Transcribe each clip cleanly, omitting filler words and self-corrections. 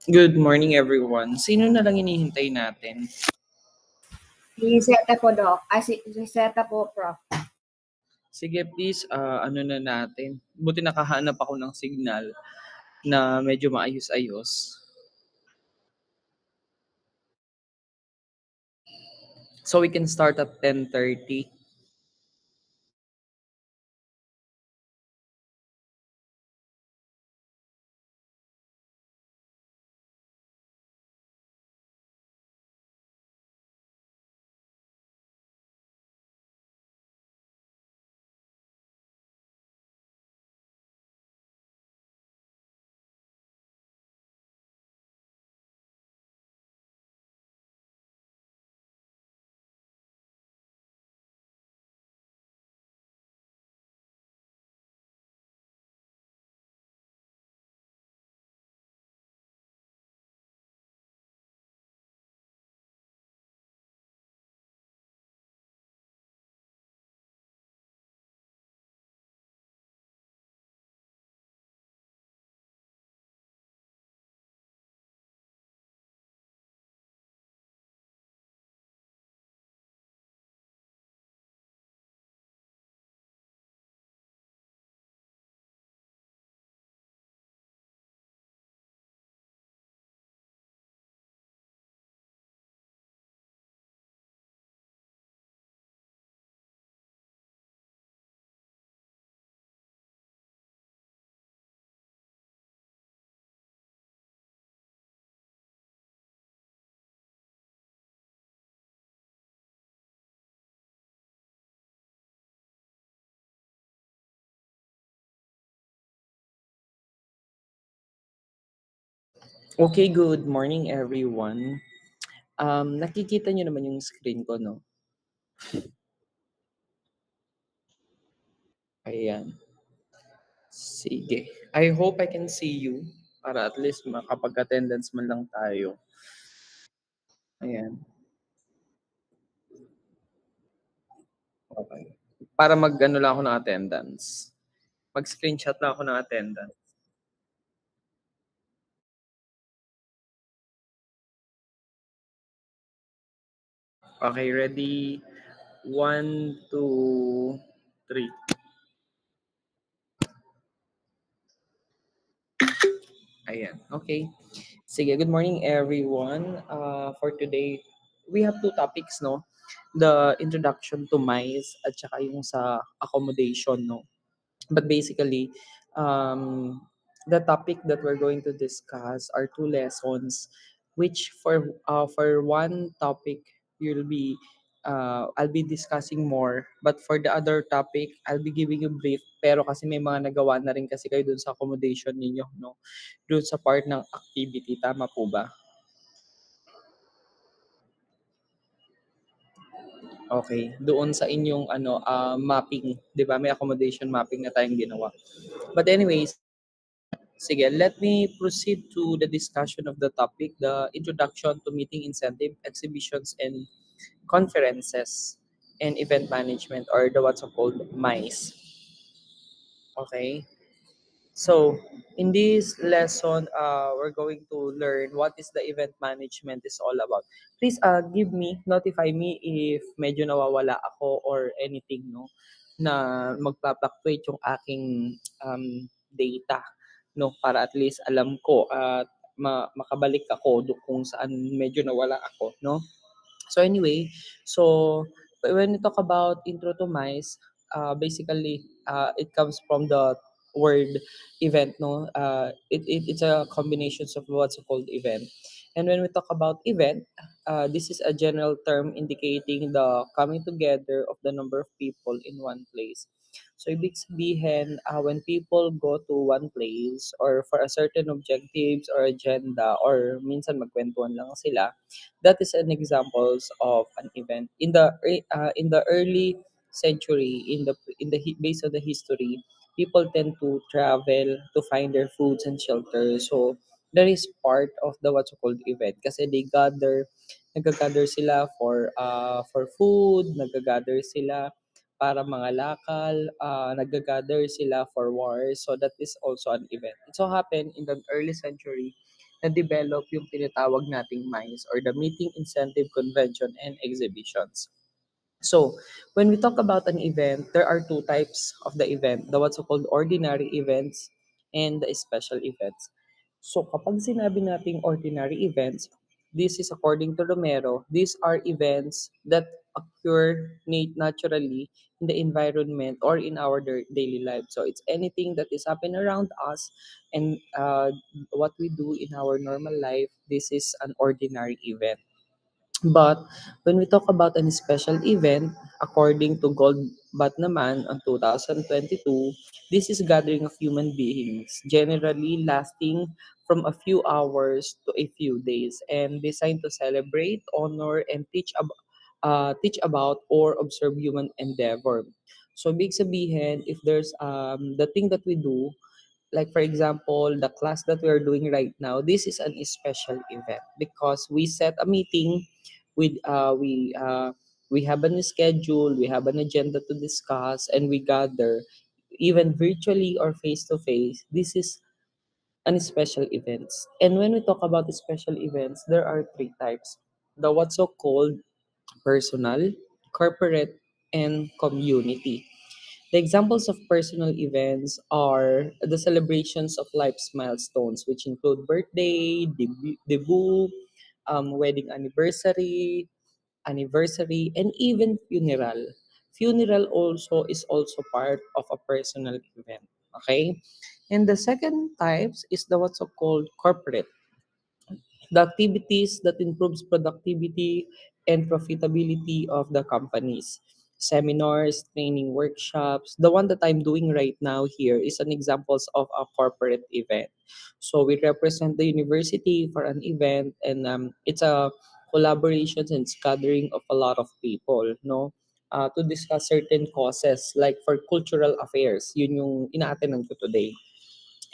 Good morning, everyone. Sino na lang hinihintay natin? Si Zeta po, Doc. Si Zeta po, Prof. Sige, please, ano na natin. Buti nakahanap ako ng signal na medyo maayos-ayos. So we can start at 10:30. Okay, good morning, everyone. Nakikita niyo naman yung screen ko, no? Ayan. Sige. I hope I can see you para at least makapag-attendance man lang tayo. Ayan. Okay. Para mag-ano lang ako ng attendance. Mag-screenshot lang ako ng attendance. Okay, ready? 1, 2, 3. Ayan, okay. Sige, good morning everyone. For today, we have two topics, no? The introduction to MICE at saka yung sa accommodation, no? But basically, the topic that we're going to discuss are two lessons, which for one topic you'll be I'll be discussing more, but for the other topic I'll be giving you brief. Pero kasi may mga nagawa na rin kasi kayo dun sa accommodation ninyo, no? Dun sa part ng activity, tama po ba? Okay, doon sa inyong mapping, 'di ba? May accommodation mapping na tayong ginawa. But anyways, sige, let me proceed to the discussion of the topic, the introduction to meeting incentive, exhibitions, and conferences and event management, or the what's called MICE. Okay. So, in this lesson, we're going to learn what is the event management is all about. Please, notify me if medyo nawawala ako or anything, no, na magpa-fluctuate yung aking data, no, para at least alam ko at makabalik ako kung saan medyo nawala ako, no. So anyway, so when we talk about intro to MICE, basically it comes from the word event, no? It's a combination of what's called event. And when we talk about event, this is a general term indicating the coming together of the number of people in one place. So ibig sabihin, when people go to one place or for a certain objectives or agenda or minsan magkwentuhan lang sila, that is an examples of an event in the early century, based on the history, people tend to travel to find their foods and shelter. So that is part of the what's called event kasi nagagather sila for food, nagagather sila para mga lakal, nagagather sila for wars. So that is also an event. It so happened in the early century na-develop yung tinatawag nating MICE or the Meeting Incentive Convention and Exhibitions. So, when we talk about an event, there are two types of the event, the what's called ordinary events and the special events. So, kapag sinabi nating ordinary events, this is according to Romero, these are events that occur naturally in the environment or in our daily life. So, it's anything that is happening around us and what we do in our normal life, this is an ordinary event. But when we talk about an special event, according to Goldbat naman on 2022, this is gathering of human beings, generally lasting from a few hours to a few days and designed to celebrate, honor, and teach about or observe human endeavor. So, big sabihin, if there's the thing that we do, like for example the class that we are doing right now, this is an special event because we set a meeting with we have a schedule, we have an agenda to discuss, and we gather even virtually or face to face. This is an special events. And when we talk about the special events, there are three types: the what's so called personal, corporate, and community. The examples of personal events are the celebrations of life's milestones, which include birthday, debut, wedding anniversary, and even funeral. Funeral also is also part of a personal event. Okay, and the second types is the what's so called corporate, the activities that improves productivity and profitability of the companies. Seminars, training workshops. The one that I'm doing right now here is an examples of a corporate event. So we represent the university for an event, and it's a collaborations and gathering of a lot of people, no? To discuss certain causes like for cultural affairs. Yun yung ina-attendan ko today.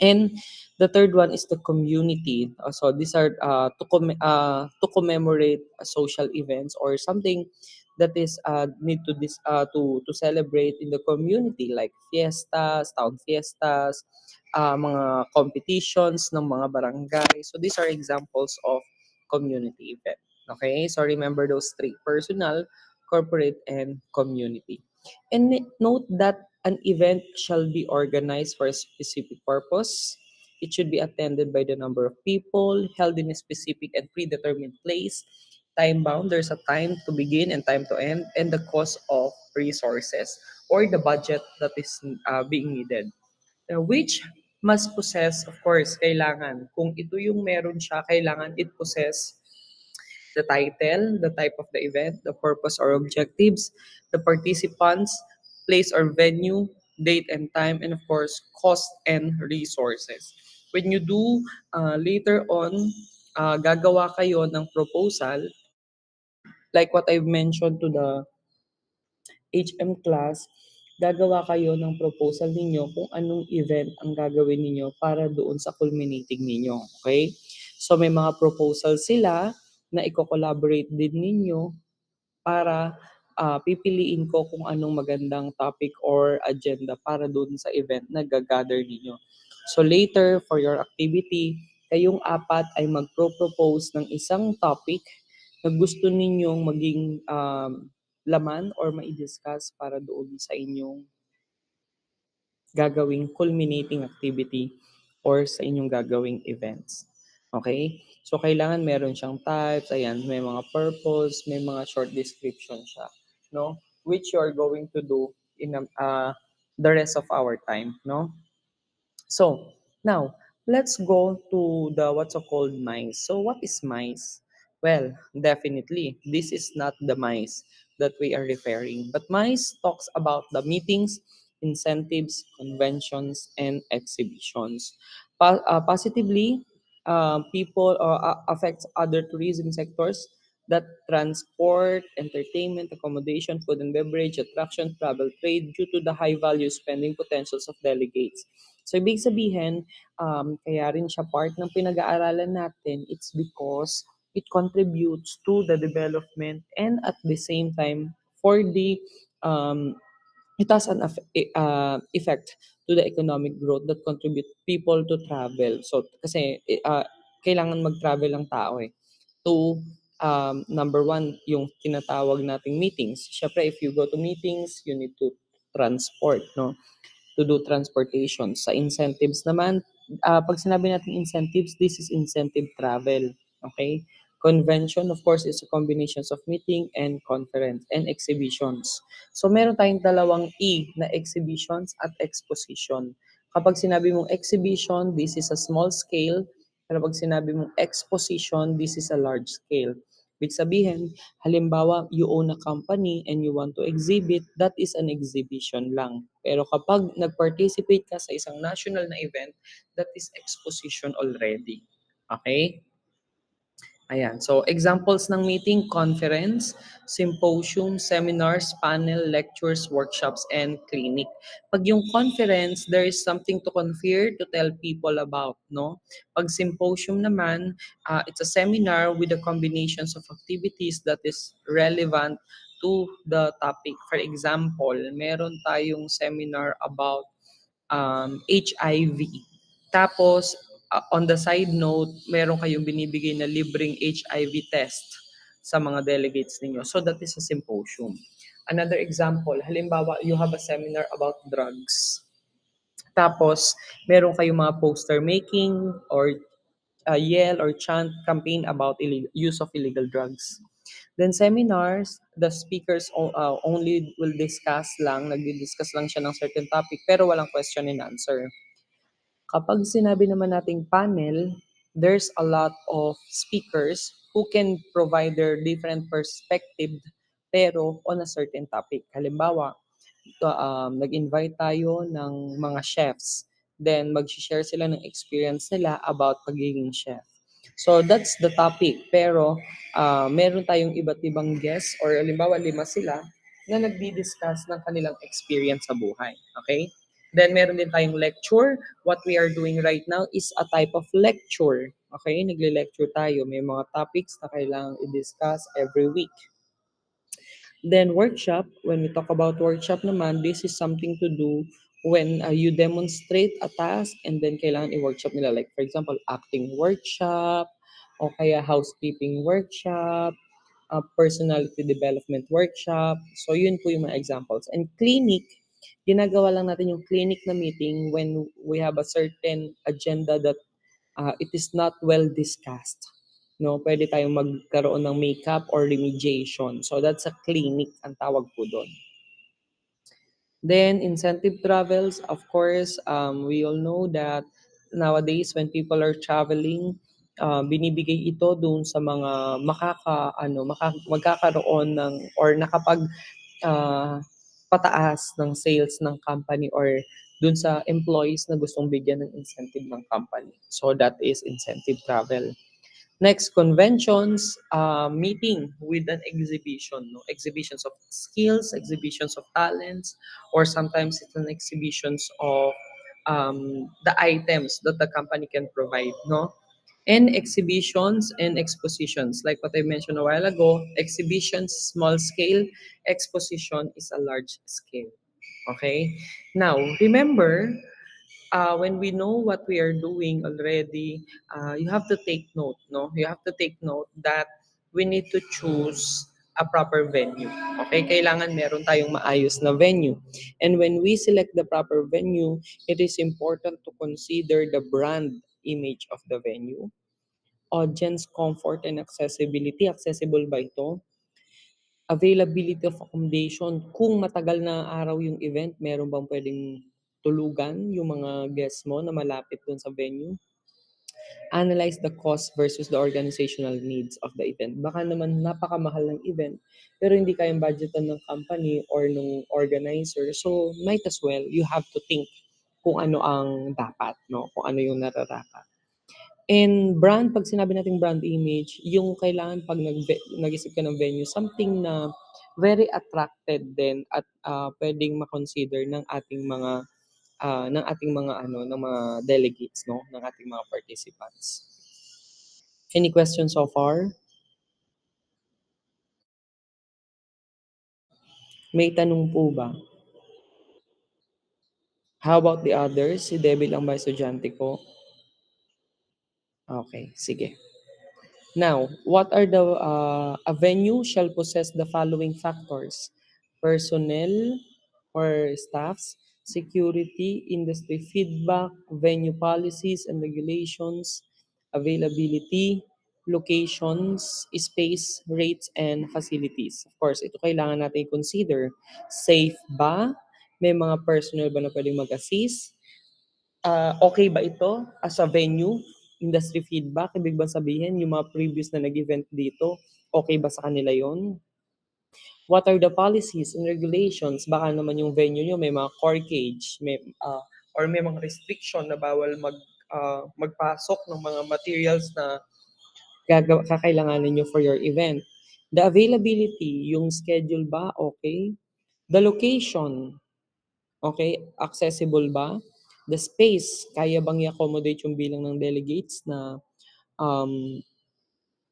And the third one is the community. So these are to commemorate social events or something that is need to to celebrate in the community like fiestas, town fiestas, mga competitions ng mga barangay. So these are examples of community event. Okay? So remember those three: personal, corporate, and community. And note that an event shall be organized for a specific purpose. It should be attended by the number of people, held in a specific and predetermined place, time bound. There's a time to begin and time to end, and the cost of resources or the budget that is being needed. Which must possess, of course, kailangan. Kung ito yung meron siya, kailangan it possess the title, the type of the event, the purpose or objectives, the participants, place or venue, date and time, and of course, cost and resources. When you do later on, gagawa kayo ng proposal, like what I've mentioned to the HM class, gagawa kayo ng proposal ninyo kung anong event ang gagawin ninyo para doon sa culminating ninyo. Okay? So may mga proposal sila na i-collaborate din ninyo para pipiliin ko kung anong magandang topic or agenda para doon sa event na gagather ninyo. So later, for your activity, kayong apat ay magpro-propose ng isang topic na gusto ninyong maging laman or mai-discuss para doon sa inyong gagawing culminating activity or sa inyong gagawing events. Okay? So, kailangan meron siyang types, ayan, may mga purpose, may mga short description siya, no? Which you are going to do in the rest of our time, no? So, now, let's go to the what's so called mice. So, what is mice? Well, definitely, this is not the mice that we are referring, but mice talks about the meetings, incentives, conventions, and exhibitions. Positively, people affects other tourism sectors that transport, entertainment, accommodation, food and beverage, attraction, travel, trade due to the high value spending potentials of delegates. So, ibig sabihin, kaya rin siya part ng pinag-aaralan natin, it's because it contributes to the development and at the same time, for the, it has an effect to the economic growth that contribute people to travel. So, kasi, kailangan mag-travel ang tao eh. To number one, yung tinatawag nating meetings. Syempre, if you go to meetings, you need to transport, no? To do transportation. Sa incentives naman, pag sinabi natin incentives, this is incentive travel. Okay? Convention, of course, is a combination of meeting and conference and exhibitions. So, meron tayong dalawang E na exhibitions at exposition. Kapag sinabi mong exhibition, this is a small scale. Pero pag sinabi mong exposition, this is a large scale. Ibig sabihin, halimbawa, you own a company and you want to exhibit, that is an exhibition lang. Pero kapag nag-participate ka sa isang national na event, that is exposition already. Okay? Ayan. So, examples ng meeting, conference, symposium, seminars, panel, lectures, workshops, and clinic. Pag yung conference, there is something to confer, to tell people about, no? Pag symposium naman, it's a seminar with the combinations of activities that is relevant to the topic. For example, meron tayong seminar about HIV. Tapos, on the side note, meron kayong binibigay na libreng HIV test sa mga delegates ninyo. So that is a symposium. Another example, halimbawa, you have a seminar about drugs. Tapos, meron kayong mga poster making or yell or chant campaign about use of illegal drugs. Then seminars, the speakers only will discuss lang, nagdi-discuss lang siya ng certain topic pero walang question and answer. Kapag sinabi naman nating panel, there's a lot of speakers who can provide their different perspective pero on a certain topic. Halimbawa, nag-invite tayo ng mga chefs. Then, mag-share sila ng experience nila about pagiging chef. So, that's the topic. Pero, meron tayong iba't ibang guests or halimbawa 5 sila na nagdi-discuss ng kanilang experience sa buhay. Okay? Then, meron din tayong lecture. What we are doing right now is a type of lecture. Okay? Nagle-lecture tayo. May mga topics na kailangang i-discuss every week. Then workshop, when we talk about workshop naman, this is something to do when you demonstrate a task and then kailangan i-workshop nila. Like for example, acting workshop, o kaya housekeeping workshop, personality development workshop. So yun po yung mga examples. And clinic, ginagawa lang natin yung clinic na meeting when we have a certain agenda that it is not well discussed. No, pwede tayong magkaroon ng makeup or remediation. So that's a clinic ang tawag po doon. Then incentive travels, of course, we all know that nowadays when people are traveling, binibigay ito doon sa mga magkakaroon ng or nakapag pataas ng sales ng company or dun sa employees na gustong bigyan ng incentive ng company. So that is incentive travel. Next, conventions, meeting with an exhibition, no? Exhibitions of skills, exhibitions of talents, or sometimes it's an exhibitions of the items that the company can provide, no? And exhibitions and expositions, like what I mentioned a while ago, exhibitions, small scale, exposition is a large scale. Okay? Now, remember, when we know what we are doing already, you have to take note, no? You have to take note that we need to choose a proper venue. Okay? Kailangan meron tayong maayos na venue. And when we select the proper venue, it is important to consider the brand image of the venue, audience comfort and accessibility. Accessible ba ito? Availability of accommodation. Kung matagal na araw yung event, meron bang pwedeng tulugan yung mga guests mo na malapit dun sa venue? Analyze the cost versus the organizational needs of the event. Baka naman napakamahal ng event, pero hindi kayang budgetan ng company or ng organizer. So, might as well, you have to think kung ano ang dapat, no? Kung ano yung nararapat. And brand, pag sinabi nating brand image, yung kailangan pag nag-isip ka ng venue, something na very attracted din at pwedeng ma-consider ng ating mga ng mga delegates, no, ng ating mga participants. Any questions so far? May tanong po ba? How about the others? Si Debbie lang ba estudyante ko? Okay, sige. Now, what are the a venue shall possess the following factors: personnel or staffs, security, industry feedback, venue policies and regulations, availability, locations, space, rates, and facilities. Of course, ito kailangan natin consider. Safe ba? May mga personnel ba na pwedeng mag-assist? Okay ba ito as a venue? Industry feedback, ibig bang sabihin yung mga previous na nag-event dito, okay ba sa kanila yon? What are the policies and regulations? Baka naman yung venue nyo may mga corkage, or may mga restriction na bawal magpasok ng mga materials na kakailanganin nyo for your event. The availability, yung schedule ba, okay? The location, okay, accessible ba? The space, kaya bang i-accommodate yung bilang ng delegates na um,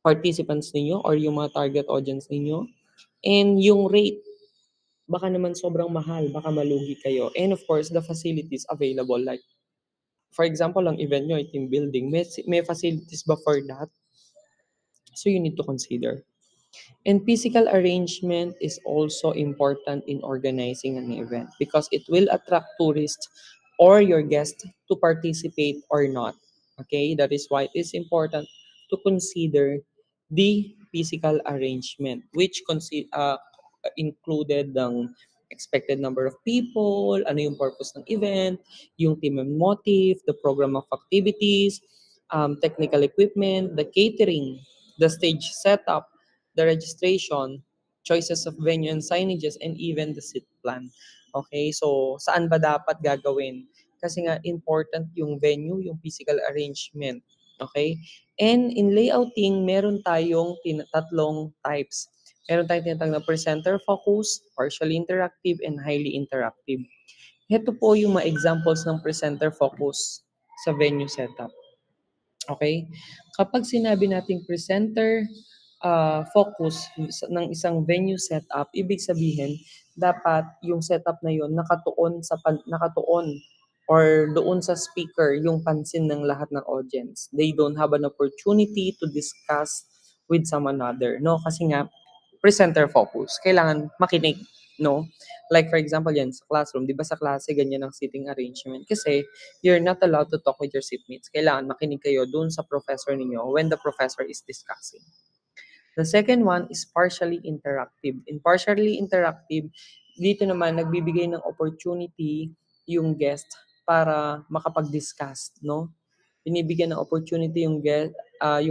participants ninyo or yung mga target audience ninyo? And yung rate, baka naman sobrang mahal, baka malugi kayo. And of course, the facilities available. Like, for example, ang event nyo ay team building. May facilities ba for that? So you need to consider. And physical arrangement is also important in organizing an event because it will attract tourists or your guests to participate or not. Okay, that is why it is important to consider the physical arrangement, which included ng expected number of people, ano yung purpose ng event, yung theme and motive, the program of activities, technical equipment, the catering, the stage setup, the registration, choices of venue and signages, and even the seat plan. Okay, so saan ba dapat gagawin? Kasi nga important yung venue, yung physical arrangement. Okay? And in layouting, meron tayong tatlong types. Meron tayong tinatawag na presenter focus, partially interactive, and highly interactive. Ito po yung mga examples ng presenter focus sa venue setup. Okay? Kapag sinabi nating presenter focus ng isang venue setup, ibig sabihin dapat yung setup na yon nakatuon or doon sa speaker yung pansin ng lahat ng audience. They don't have an opportunity to discuss with some another, no? Kasi nga presenter focus, kailangan makinig, no? Like for example yan sa classroom, 'di ba sa klase ganyan ang seating arrangement kasi you're not allowed to talk with your seatmates. Kailangan makinig kayo doon sa professor ninyo when the professor is discussing. The second one is partially interactive. In partially interactive, dito naman nagbibigay ng opportunity yung guest para makapag-discuss, no? Binibigyan ng opportunity yung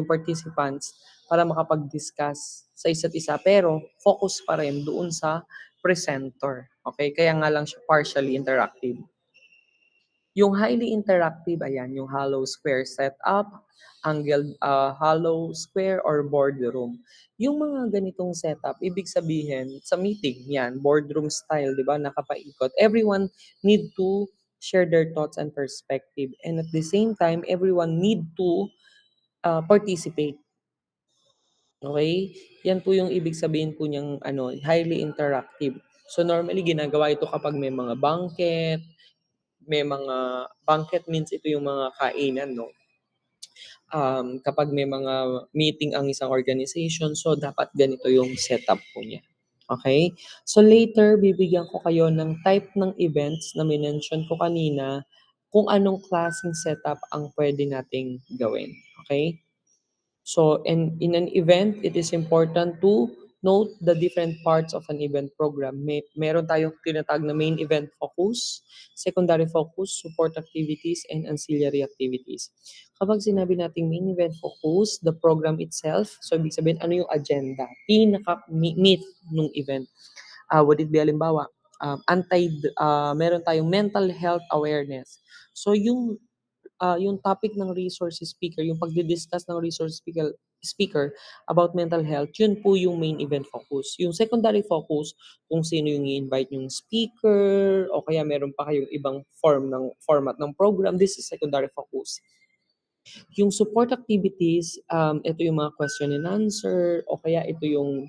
participants para makapag-discuss sa isa't isa pero focus pa rin doon sa presenter. Okay? Kaya nga lang siya partially interactive. Yung highly interactive, ayan, yung hollow square setup, hollow square or boardroom. Yung mga ganitong setup, ibig sabihin, sa meeting, yan, boardroom style, di ba, nakapaikot. Everyone need to share their thoughts and perspective. And at the same time, everyone need to participate. Okay? Yan po yung ibig sabihin po niyang highly interactive. So normally ginagawa ito kapag may mga banquet means ito yung mga kainan, no? Kapag may mga meeting ang isang organization, so dapat ganito yung setup po niya. Okay? So later, bibigyan ko kayo ng type ng events na minention ko kanina kung anong klaseng setup ang pwede nating gawin. Okay? So, in an event, it is important to note the different parts of an event program. Meron tayong tinatawag na main event focus, secondary focus, support activities, and ancillary activities. Kapag sinabi nating main event focus, the program itself, so ibig sabihin, ano yung agenda? Pinaka-meat nung event. Would it be halimbawa, meron tayong mental health awareness. So, yung topic ng resource speaker, yung pagdi-discuss ng resource speaker about mental health, yun po yung main event focus. Yung secondary focus, kung sino yung i-invite yung speaker, o kaya meron pa kayong ibang format ng program, this is secondary focus. Yung support activities, ito yung mga question and answer, o kaya ito yung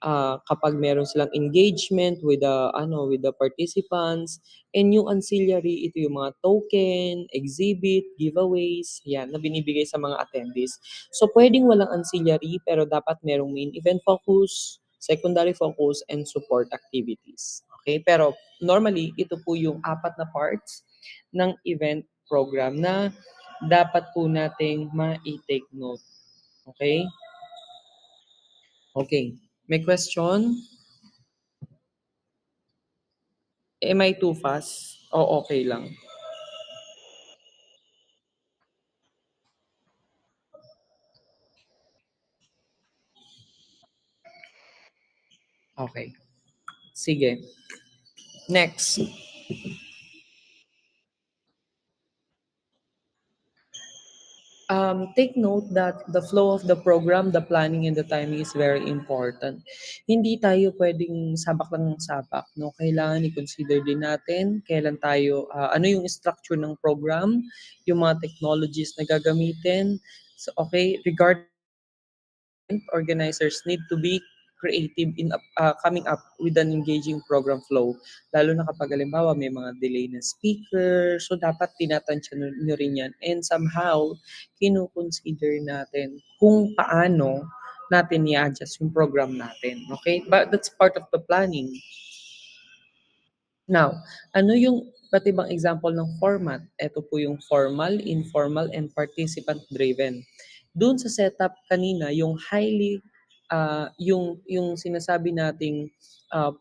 kapag meron silang engagement with the participants. And yung ancillary, ito yung mga token, exhibit, giveaways, yan, na binibigay sa mga attendees. So, pwedeng walang ancillary, pero dapat merong main event focus, secondary focus, and support activities. Okay? Pero, normally, ito po yung apat na parts ng event program na dapat po nating ma-take note. Okay? Okay. May question? Am I too fast? O okay lang? Okay. Sige. Next. Take note that the flow of the program, the planning, and the timing is very important. Hindi tayo pwedeng sabak lang ng sabak, no? Kailangan i-consider din natin kailan tayo, ano yung structure ng program, yung mga technologies na gagamitin. So, okay, organizers need to be creative in coming up with an engaging program flow. Lalo na kapag halimbawa may mga delay na speaker, so dapat tinatansya nyo rin yan. And somehow, kinukonsider natin kung paano natin i-adjust yung program natin. Okay? But that's part of the planning. Now, ano yung iba't ibang example ng format? Ito po yung formal, informal, and participant-driven. Doon sa setup kanina, yung yung sinasabi nating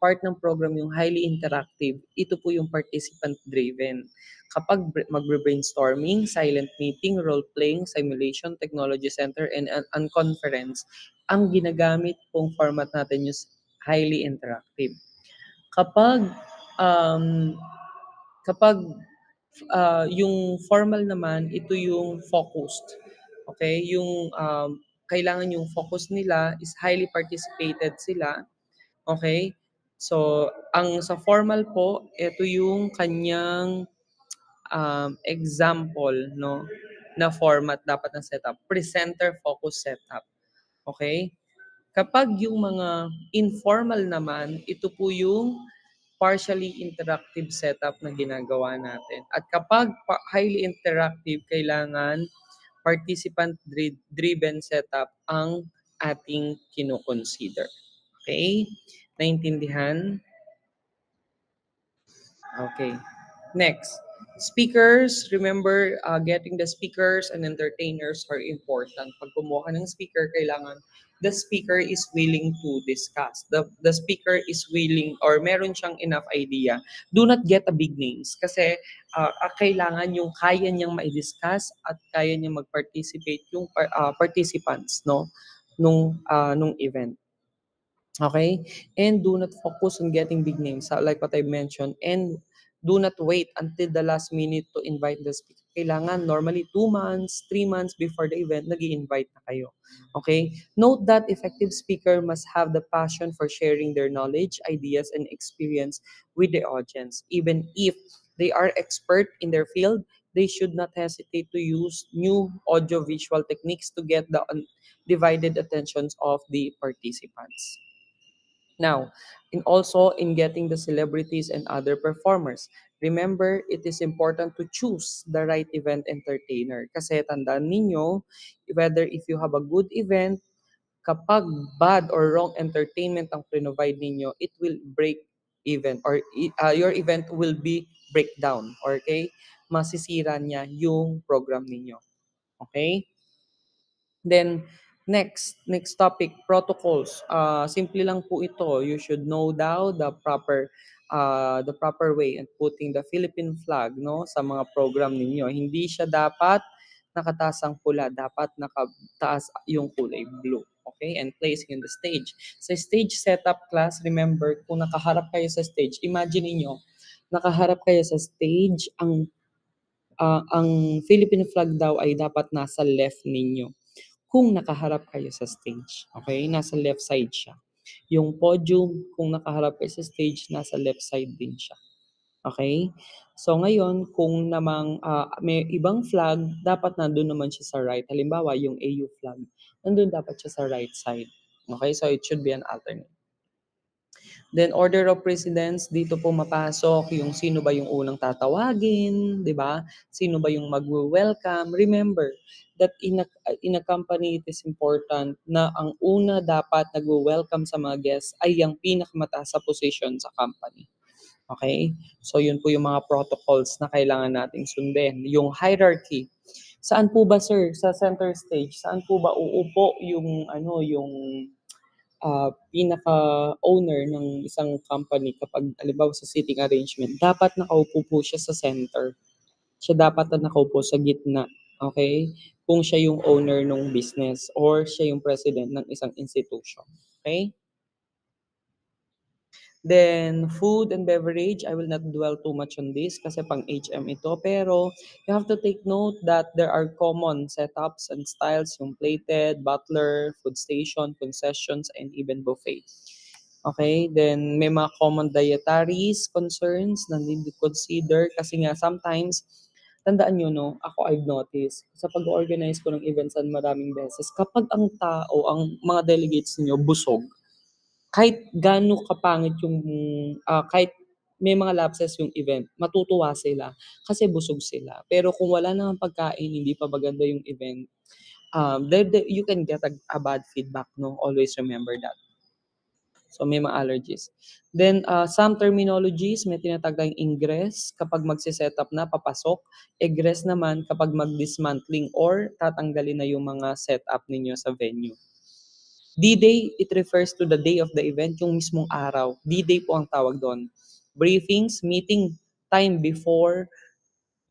part ng program, yung highly interactive, ito po yung participant-driven. Kapag magbre-brainstorming, silent meeting, role-playing, simulation, technology center, and conference, ang ginagamit pong format natin yung highly interactive. Kapag um, kapag yung formal naman, ito yung focused. Okay? Yung kailangan yung focus nila is highly participated sila. Okay? So, ang sa formal po, ito yung kanyang example, no, na format dapat ng setup. Presenter focus setup. Okay? Kapag yung mga informal naman, ito po yung partially interactive setup na ginagawa natin. At kapag highly interactive, kailangan participant-driven setup ang ating kinoconsider. Okay? Naintindihan? Okay. Next, speakers. Remember, getting the speakers and entertainers are important. Pag kumuha ka ng speaker, kailangan the speaker is willing to discuss. The speaker is willing or meron siyang enough idea. Do not get a big names kasi kailangan yung kaya niyang ma-discuss at kaya niyang mag-participate yung participants, no, nung event. Okay? And do not focus on getting big names, like what I mentioned. And do not wait until the last minute to invite the speaker. Kailangan normally 2 months, 3 months before the event, nag-i-invite na kayo. Okay? Note that effective speaker must have the passion for sharing their knowledge, ideas, and experience with the audience. Even if they are expert in their field, they should not hesitate to use new audio-visual techniques to get the divided attentions of the participants. Now, also in getting the celebrities and other performers, remember, it is important to choose the right event entertainer. Kasi tandaan ninyo, whether if you have a good event, kapag bad or wrong entertainment ang provide ninyo, it will break event or your event will be breakdown. Okay? Masisira niya yung program ninyo. Okay? Then, next topic, protocols. Simple lang po ito. You should know daw the proper way in putting the Philippine flag, no, sa mga program ninyo. Hindi siya dapat nakataas ang pula, dapat nakataas yung kulay blue. Okay? And placing in the stage. Sa stage setup class, remember, kung nakaharap kayo sa stage, imagine niyo nakaharap kayo sa stage, ang Philippine flag daw ay dapat nasa left ninyo kung nakaharap kayo sa stage. Okay? Nasa left side siya. Yung podium, kung nakaharap kayo sa stage, nasa left side din siya. Okay? So ngayon, kung namang may ibang flag, dapat nandun naman siya sa right. Halimbawa, yung AU flag, nandun dapat siya sa right side. Okay? So it should be an alternate. Then order of precedence, dito po mapasok yung sino ba yung unang tatawagin, 'di ba? Sino ba yung magwe-welcome. Remember that in a company it is important na ang una dapat nagwe-welcome sa mga guests ay ang pinakamataas sa position sa company. Okay? So yun po yung mga protocols na kailangan nating sundin. Yung hierarchy. Saan po ba sir? Sa center stage, saan po ba uupo yung pinaka-owner ng isang company kapag halimbawa sa seating arrangement, dapat nakaupo po siya sa center. Siya dapat na nakaupo sa gitna. Okay? Kung siya yung owner ng business or siya yung president ng isang institution. Okay? Then, food and beverage, I will not dwell too much on this kasi pang HM ito. Pero, you have to take note that there are common setups and styles, yung plated, butler, food station, concessions, and even buffet. Okay, then may mga common dietaries concerns na need to consider kasi nga sometimes, tandaan nyo no, ako I've noticed, sa pag-organize ko ng events maraming beses, kapag ang tao, ang mga delegates niyo busog, kahit gaano kapangit yung, kahit may mga lapses yung event, matutuwa sila kasi busog sila. Pero kung wala namang pagkain, hindi pa maganda yung event, you can get a bad feedback, no? Always remember that. So may mga allergies. Then some terminologies, may tinatawag tayong ingress kapag magse-setup na papasok, egress naman kapag mag-dismantling or tatanggalin na yung mga setup ninyo sa venue. D-Day, it refers to the day of the event, yung mismong araw. D-Day po ang tawag doon. Briefings, meeting time before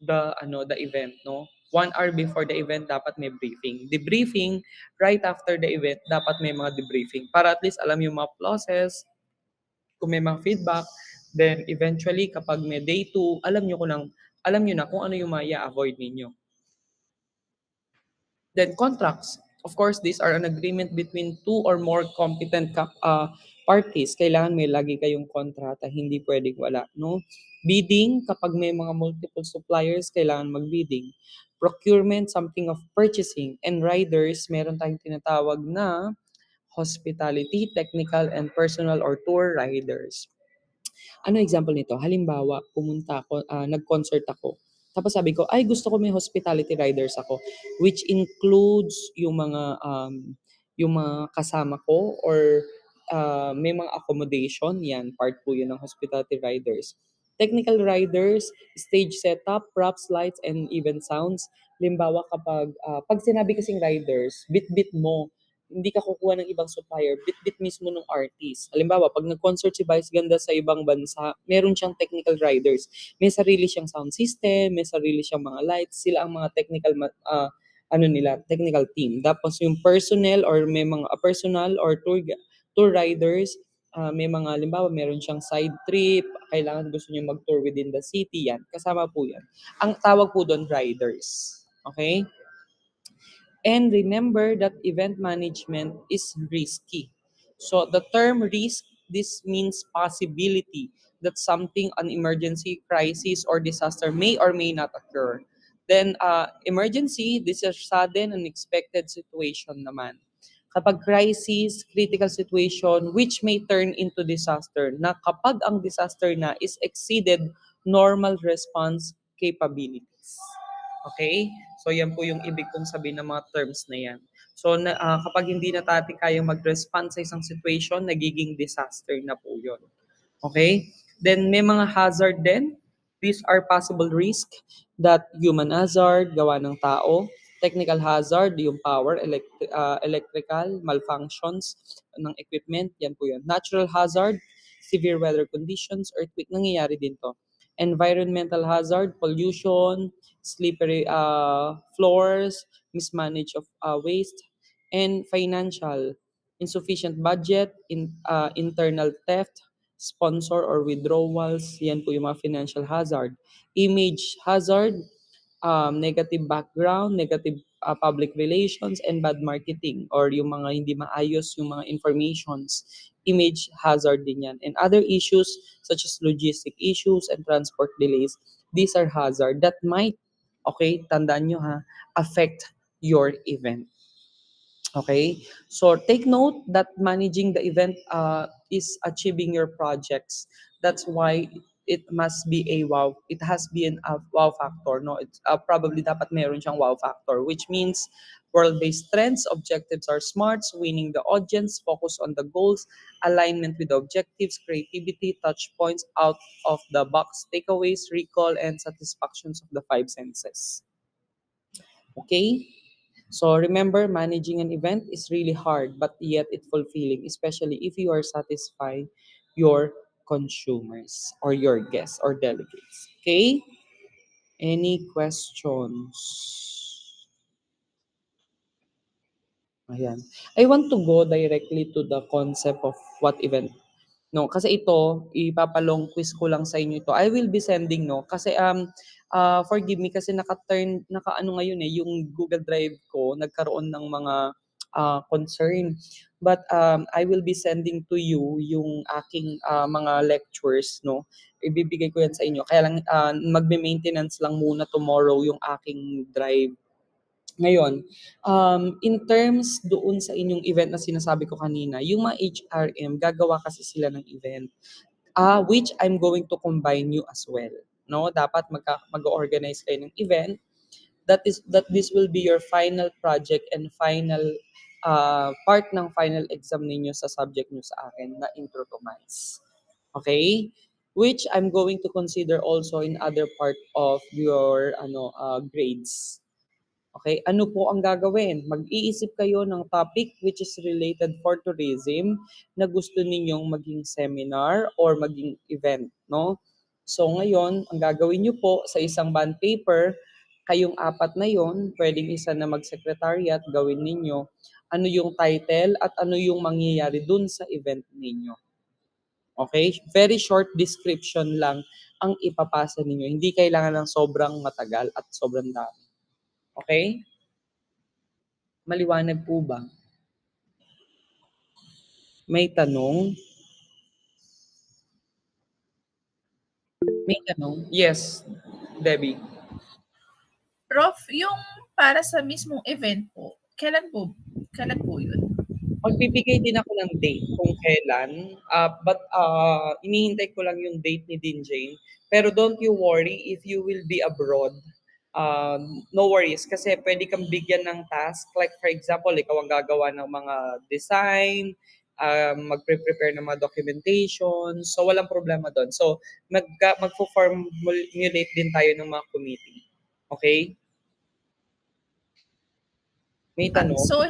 the event, no? 1 hour before the event, dapat may briefing. Debriefing, right after the event, dapat may mga debriefing. Para at least alam yung mga process, kung may mga feedback, then eventually, kapag may day 2, alam nyo na kung ano yung maya avoid ninyo. Then contracts. Of course, these are an agreement between two or more competent parties. Kailangan may lagi kayong kontrata, hindi pwedeng wala. No? Bidding, kapag may mga multiple suppliers, kailangan mag-bidding. Procurement, something of purchasing. And riders, meron tayong tinatawag na hospitality, technical, and personal or tour riders. Ano example nito? Halimbawa, pumunta ako, nag-concert ako. Tapos sabi ko, ay gusto ko may hospitality riders ako, which includes yung mga kasama ko or may mga accommodation, yan, part po yun ng hospitality riders. Technical riders, stage setup, props, lights, and even sounds. Halimbawa kapag, pag sinabi kasing riders, bit-bit mo, hindi ka kukuha ng ibang supplier, bit-bit mismo ng artist. Halimbawa, pag nag-concert si Vice Ganda sa ibang bansa, meron siyang technical riders. May sarili siyang sound system, may sarili siyang mga lights, sila ang mga technical team. Tapos yung personnel or may mga personal or tour riders, may mga halimbawa meron siyang side trip, kailangan gusto niya mag-tour within the city, yan. Kasama po yan. Ang tawag po doon riders. Okay? And remember that event management is risky. So the term risk, this means possibility that something, an emergency, crisis, or disaster may or may not occur. Then emergency, this is sudden, unexpected situation naman. Kapag crisis, critical situation, which may turn into disaster, na kapag ang disaster na is exceeded normal response capabilities. Okay? So yan po yung ibig kong sabihin ng mga terms na yan. So kapag hindi na natin kayang mag-respond sa isang situation, nagiging disaster na po yun. Okay? Then may mga hazard din. These are possible risk that human hazard, gawa ng tao, technical hazard, yung power, electrical, malfunctions ng equipment, yan po yun. Natural hazard, severe weather conditions, earthquake, nangyayari din to. Environmental hazard, pollution, slippery floors, mismanage of waste, and financial, insufficient budget, internal theft, sponsor or withdrawals, yan po yung mga financial hazard. Image hazard, negative background, negative public relations, and bad marketing or yung mga hindi maayos yung mga informations. Image hazard din yan. And other issues such as logistic issues and transport delays, these are hazard that might, okay, tandaan nyo ha, affect your event. Okay? So take note that managing the event is achieving your projects. That's why it must be a wow. It has been a wow factor. No, it's probably dapat meron siyang wow factor, which means world-based trends, objectives are smarts, winning the audience, focus on the goals, alignment with the objectives, creativity, touch points, out of the box takeaways, recall, and satisfactions of the five senses. Okay? So remember, managing an event is really hard, but yet it's fulfilling, especially if you are satisfying your consumers or your guests or delegates. Okay? Any questions? Ayan. I want to go directly to the concept of what event. No, kasi ito, ipapalong quiz ko lang sa inyo ito. I will be sending, no, kasi forgive me kasi naka-ano ngayon eh, yung Google Drive ko nagkaroon ng mga concern. But I will be sending to you yung aking mga lectures, no. Ibibigay ko yan sa inyo. Kaya lang magme-maintenance lang muna tomorrow yung aking drive. Ngayon, in terms doon sa inyong event na sinasabi ko kanina, yung mga HRM, gagawa kasi sila ng event, which I'm going to combine you as well. No, dapat mag-organize kayo ng event that this will be your final project and final part ng final exam ninyo sa subject nyo sa akin na Intro to Maths. Okay? Which I'm going to consider also in other part of your grades. Okay, ano po ang gagawin? Mag-iisip kayo ng topic which is related for tourism na gusto ninyong maging seminar or maging event, no? So ngayon, ang gagawin niyo po sa isang bond paper, kayong apat na yon, pwedeng isa na mag-secretariat, gawin ninyo ano yung title at ano yung mangyayari dun sa event ninyo. Okay? Very short description lang ang ipapasa ninyo. Hindi kailangan ng sobrang matagal at sobrang dami. Okay? Maliwanag po ba? May tanong? May tanong? Yes, Debbie. Prof, yung para sa mismong event po, kailan po yun? Magbibigay din ako ng date kung kailan. But inihintay ko lang yung date ni Din Jane. Pero don't you worry if you will be abroad. No worries kasi pwede kang bigyan ng task. Like for example, ikaw ang gagawa ng mga design, magpre-prepare ng mga documentation. So walang problema doon. So magpo-formulate din tayo ng mga committee. Okay? May tanong? So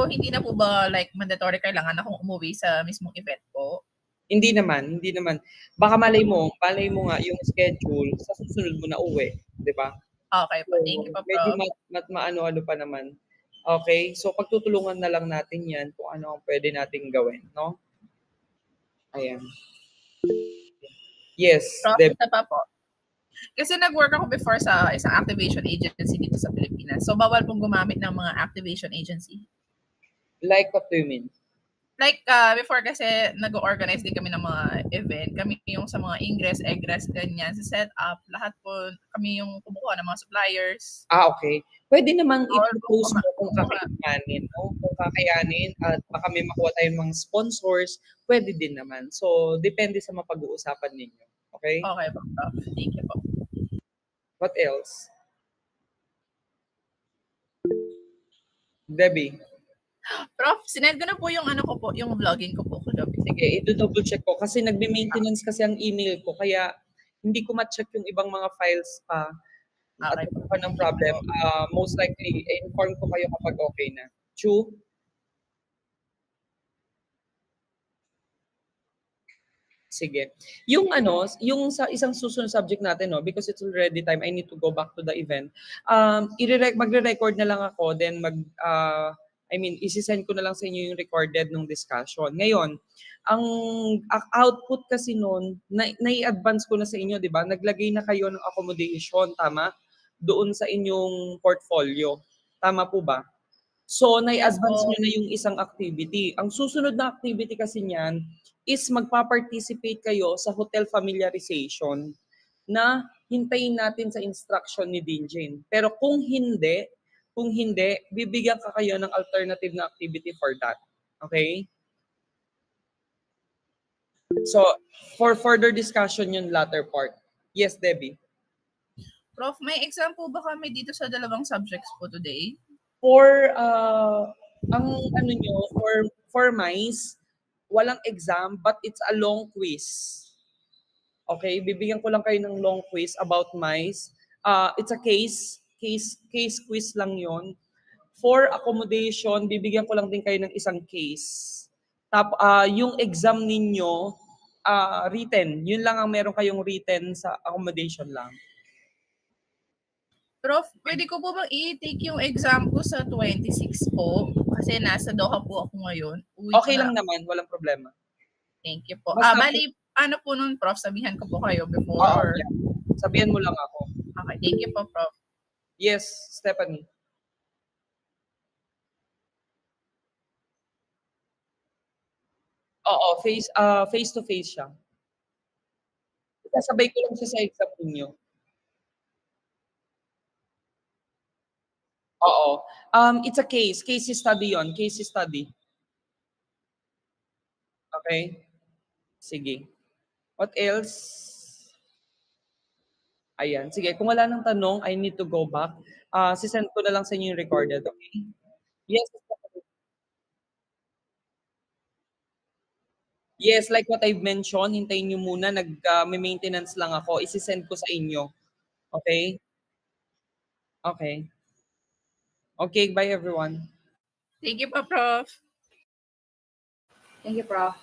hindi na po ba like mandatory kailangan akong umuwi sa mismong event po? Hindi naman. Baka malay mo nga yung schedule, sa susunod mo na uwi, di ba? Okay po. So, Thank you po, medyo Prof. maano-ano pa naman. Okay, so pagtutulungan na lang natin yan kung ano ang pwede nating gawin, no? Ayan. Yes, Prof, Deb. isa pa po. Kasi nag-work ako before sa isang activation agency dito sa Pilipinas. So, bawal pong gumamit ng mga activation agency. Like what do you mean? Like, before kasi nag-organize din kami ng mga event. Kami yung sa mga ingress, egress, ganyan, sa setup. Lahat po, kami yung kumukuha ng mga suppliers. Okay. Pwede namang All i-propose mo kung kumuha. kakayanin, no? Kung kakayanin at baka may makuha tayong mga sponsors, pwede din naman. So, depende sa mapag-uusapan ninyo. Okay? Okay po, Prof. Thank you po. What else? Debbie. Prof, sinend ko na po yung ano ko po, yung vlogging ko po. Sige, i-double check ko kasi nagme-maintenance kasi ang email ko kaya hindi ko ma-check yung ibang mga files pa. At Okay. ito pa ng problem. Most likely, inform ko kayo kapag okay na. Chu? Sige. Yung yung sa isang susunod subject natin, no, because it's already time, I need to go back to the event. Magre-record na lang ako, then isi-send ko na lang sa inyo yung recorded ng discussion. Ngayon, ang output kasi noon, nai-advance ko na sa inyo, di ba? Naglagay na kayo ng accommodation, tama? Doon sa inyong portfolio. Tama po ba? So, nai-advance nyo na yung isang activity. Ang susunod na activity kasi niyan is magpa-participate kayo sa hotel familiarization na hintayin natin sa instruction ni Dinjin. Pero kung hindi, Kung hindi, bibigyan ka kayo ng alternative na activity for that. Okay? So, for further discussion yung latter part. Yes, Debbie. Prof, may exam po ba kami dito sa dalawang subjects po today? For ang ano nyo, for MICE, walang exam but it's a long quiz. Okay, bibigyan ko lang kayo ng long quiz about MICE. It's a case quiz lang 'yon. For accommodation, bibigyan ko lang din kayo ng isang case. Yung exam ninyo written, yun lang ang meron kayong written sa accommodation lang. Prof, pwede ko po bang i-take yung exam ko sa 26 po? Kasi nasa Doha po ako ngayon. Okay lang naman, walang problema. Thank you po. Basta Bali, ano po nun, Prof? Sabihan ko po kayo before? Yeah. Sabihan mo lang ako. Okay, thank you po, Prof. Yes, Stephanie. Oo, face to face siya. Kasabay ko lang siya sa exam ninyo. Oo. It's a case study 'yon, case study. Okay? Sige. What else? Ayan, sige kung wala ng tanong, I need to go back. Si-send ko na lang sa inyo yung recorded, okay? Yes. Yes, like what I've mentioned, hintayin niyo muna, may maintenance lang ako, isi-send ko sa inyo. Okay? Okay. Okay, bye everyone. Thank you po, Prof. Thank you, Prof.